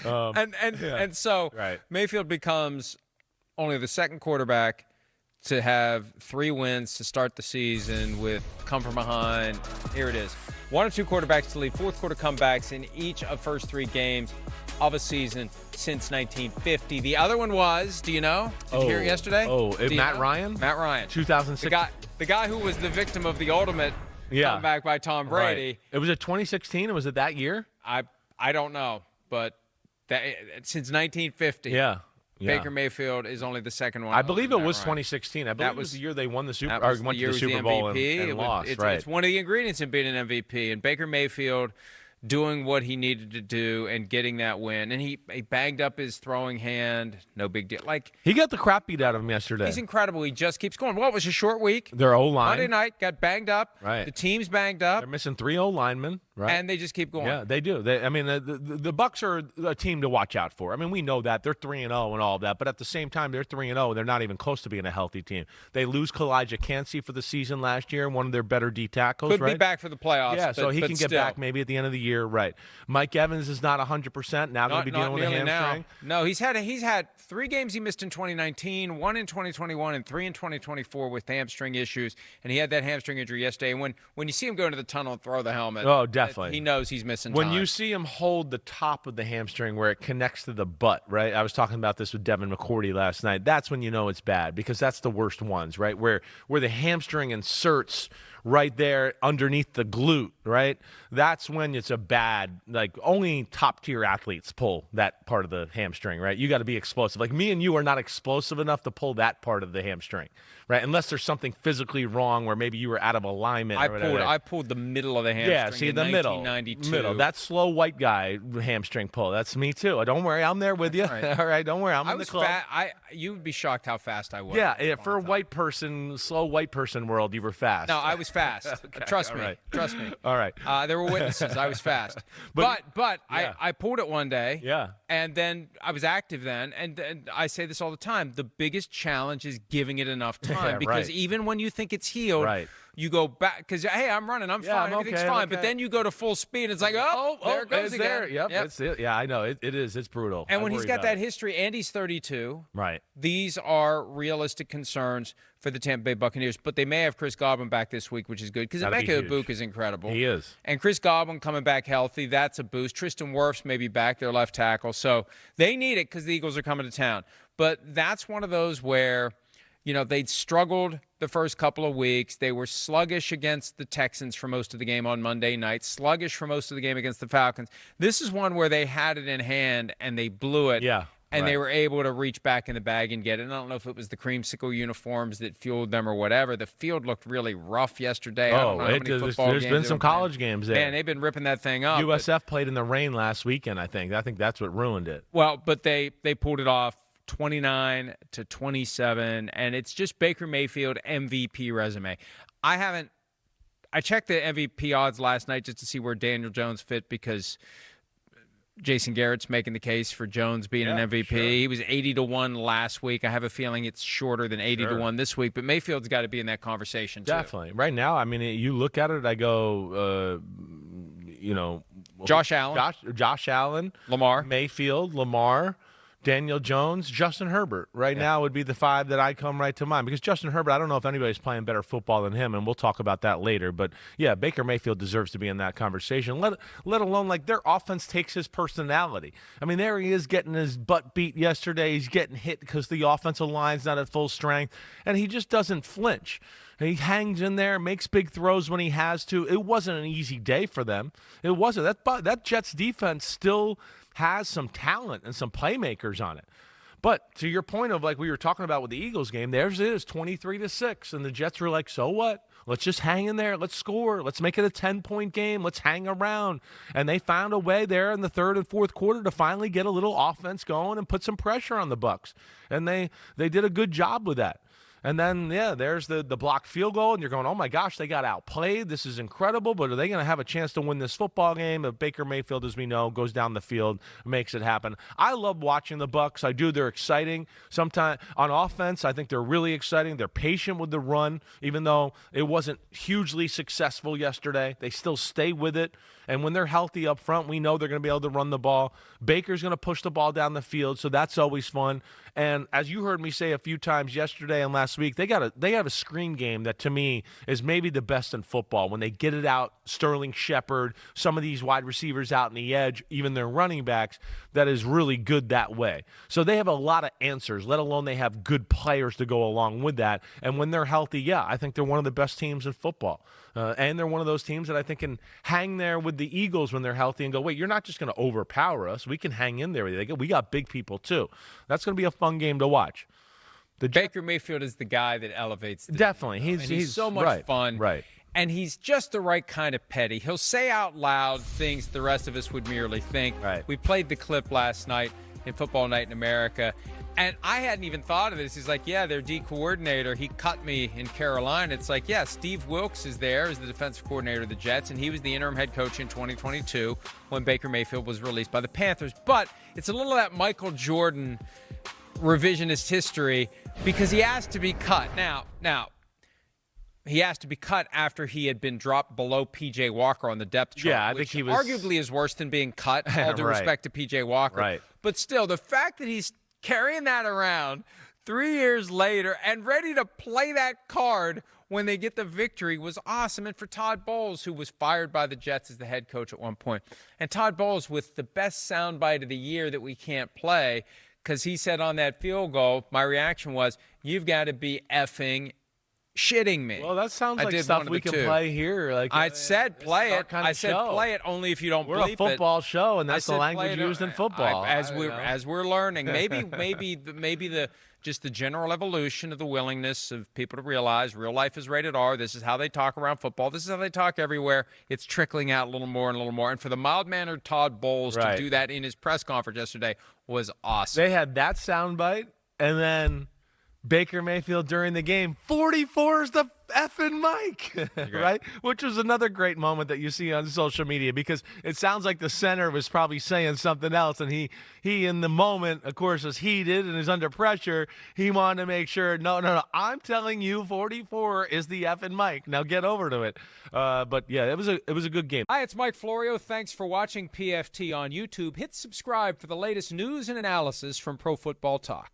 And so Mayfield becomes only the second quarterback to have 3 wins to start the season with come from behind. Here it is. 1 or 2 quarterbacks to lead fourth quarter comebacks in each of first 3 games of a season since 1950. The other one was, do you know? Did you hear it yesterday? Matt Ryan? Matt Ryan. 2006. The guy who was the victim of the ultimate comeback by Tom Brady. Right. It was 2016? Was it that year? I don't know, but since 1950. Yeah. Baker Mayfield is only the second one. I believe it was 2016. I believe it was the year they won the Super Bowl and lost. It's one of the ingredients in being an MVP. And Baker Mayfield doing what he needed to do and getting that win. And he banged up his throwing hand. No big deal. He got the crap beat out of him yesterday. He's incredible. He just keeps going. Well, it was a short week. Their O-line. Monday night got banged up. Right. The team's banged up. They're missing 3 O-linemen. Right. And they just keep going. Yeah, they do. The Bucs are a team to watch out for. I mean, we know that. They're 3-0 and all of that. But at the same time, they're 3-0. They're not even close to being a healthy team. They lose Kalijah Kancey for the season last year, one of their better D tackles. Could be back for the playoffs. Yeah, so he can get back maybe at the end of the year. Right. Mike Evans is not 100%. Now going to be dealing with a hamstring. No, he's had 3 games he missed in 2019, 1 in 2021, and 3 in 2024 with hamstring issues. And he had that hamstring injury yesterday. And when you see him go into the tunnel and throw the helmet, definitely, he knows he's missing when time. you see him hold the top of the hamstring where it connects to the butt, right? I was talking about this with Devin McCourty last night. That's when you know it's bad, because that's the worst ones, right? Where the hamstring inserts right there underneath the glute, right? That's when it's a bad, only top-tier athletes pull that part of the hamstring, right? You got to be explosive. Like me and you are not explosive enough to pull that part of the hamstring, right? Unless there's something physically wrong where maybe you were out of alignment or whatever. I pulled the middle of the hamstring. Yeah, see, the middle. That slow white guy hamstring pull. That's me too. Don't worry, I'm there with you. All right, don't worry, I'm in the club. You would be shocked how fast I was. Yeah, for a white person, slow white person world, you were fast. No, I was fast. Okay. Trust me. All right. There were witnesses. I was fast. but yeah. I pulled it one day. Yeah. And then I was active then. And I say this all the time. The biggest challenge is giving it enough time. Because even when you think it's healed, you go back. Because, hey, I'm running. I'm fine. Everything's fine. Okay. But then you go to full speed. It's like, there it goes again. There. Yep. That's it. Yeah, I know. It is. It's brutal. And when he's got that history, Andy's 32. Right. These are realistic concerns for the Tampa Bay Buccaneers, but they may have Chris Godwin back this week, which is good because Emeka Egbuka is incredible. He is. And Chris Godwin coming back healthy, that's a boost. Tristan Wirfs may be back, their left tackle. So they need it because the Eagles are coming to town. But that's one of those where, they'd struggled the first couple of weeks. They were sluggish against the Texans for most of the game on Monday night, sluggish for most of the game against the Falcons. This is one where they had it in hand and they blew it. Yeah. And they were able to reach back in the bag and get it. And I don't know if it was the creamsicle uniforms that fueled them or whatever. The field looked really rough yesterday. There's been some college games there. Man, they've been ripping that thing up. USF played in the rain last weekend, I think. I think that's what ruined it. Well, but they pulled it off 29-27, and it's just Baker Mayfield MVP resume. I checked the MVP odds last night just to see where Daniel Jones fit because Jason Garrett's making the case for Jones being an MVP. Sure. He was 80-1 last week. I have a feeling it's shorter than 80-1 this week, but Mayfield's got to be in that conversation too. Definitely. Right now, I mean, you look at it, I go, Josh Allen, Lamar, Mayfield, Lamar, Daniel Jones, Justin Herbert. Now would be the 5 that I come right to mind. Because Justin Herbert, I don't know if anybody's playing better football than him, and we'll talk about that later. But, yeah, Baker Mayfield deserves to be in that conversation, let alone, their offense takes his personality. I mean, there he is getting his butt beat yesterday. He's getting hit because the offensive line's not at full strength, and he just doesn't flinch. He hangs in there, makes big throws when he has to. It wasn't an easy day for them. It wasn't. That Jets defense still has some talent and some playmakers on it. But to your point of we were talking about with the Eagles game, theirs is 23-6, and the Jets were like, so what? Let's just hang in there. Let's score. Let's make it a 10-point game. Let's hang around. And they found a way there in the third and fourth quarter to finally get a little offense going and put some pressure on the Bucs. And they did a good job with that. And then, there's the blocked field goal, and you're going, oh, my gosh, they got outplayed. This is incredible, but are they going to have a chance to win this football game? If Baker Mayfield, as we know, goes down the field, makes it happen. I love watching the Bucs. I do. They're exciting. Sometimes on offense, I think they're really exciting. They're patient with the run, even though it wasn't hugely successful yesterday. They still stay with it. And when they're healthy up front, we know they're going to be able to run the ball. Baker's going to push the ball down the field, so that's always fun. And as you heard me say a few times yesterday and last week, they have a screen game that, to me, is maybe the best in football. When they get it out, Sterling Shepard, some of these wide receivers out in the edge, even their running backs, that is really good that way. So they have a lot of answers, let alone they have good players to go along with that. And when they're healthy, I think they're one of the best teams in football. And they're one of those teams that I think can hang there with the Eagles when they're healthy and go, wait, you're not just going to overpower us. We can hang in there with you. We got big people, too. That's going to be a fun game to watch. Baker Mayfield is the guy that elevates the definitely. team, he's so much fun. Right. And he's just the right kind of petty. He'll say out loud things the rest of us would merely think. Right. We played the clip last night in Football Night in America. And I hadn't even thought of this. He's like, their D coordinator, he cut me in Carolina. It's like, Steve Wilks is there as the defensive coordinator of the Jets, and he was the interim head coach in 2022 when Baker Mayfield was released by the Panthers. But it's a little of that Michael Jordan revisionist history because he asked to be cut. Now, he asked to be cut after he had been dropped below P.J. Walker on the depth chart. I think he was arguably is worse than being cut, all due respect to P.J. Walker. Right. But still, the fact that he's carrying that around 3 years later and ready to play that card when they get the victory was awesome. And for Todd Bowles, who was fired by the Jets as the head coach at one point, and Todd Bowles with the best soundbite of the year that we can't play, because he said on that field goal, my reaction was, you've got to be effing shitting me. Well, that sounds like stuff we can play here. Like I said play it. Kind of I said show. Play it only if you don't We're bleep a football it. show, and that's the language used in football. As we're learning, maybe the just the general evolution of the willingness of people to realize real life is rated R. This is how they talk around football. This is how they talk everywhere. It's trickling out a little more and a little more. And for the mild-mannered Todd Bowles to do that in his press conference yesterday was awesome. They had that soundbite, and then Baker Mayfield during the game, 44 is the effing mic, right? Which was another great moment that you see on social media because it sounds like the center was probably saying something else, and he in the moment, of course, is heated and is under pressure. He wanted to make sure, no, I'm telling you, 44 is the effing mic. Now get over to it. But it was a good game. Hi, it's Mike Florio. Thanks for watching PFT on YouTube. Hit subscribe for the latest news and analysis from Pro Football Talk.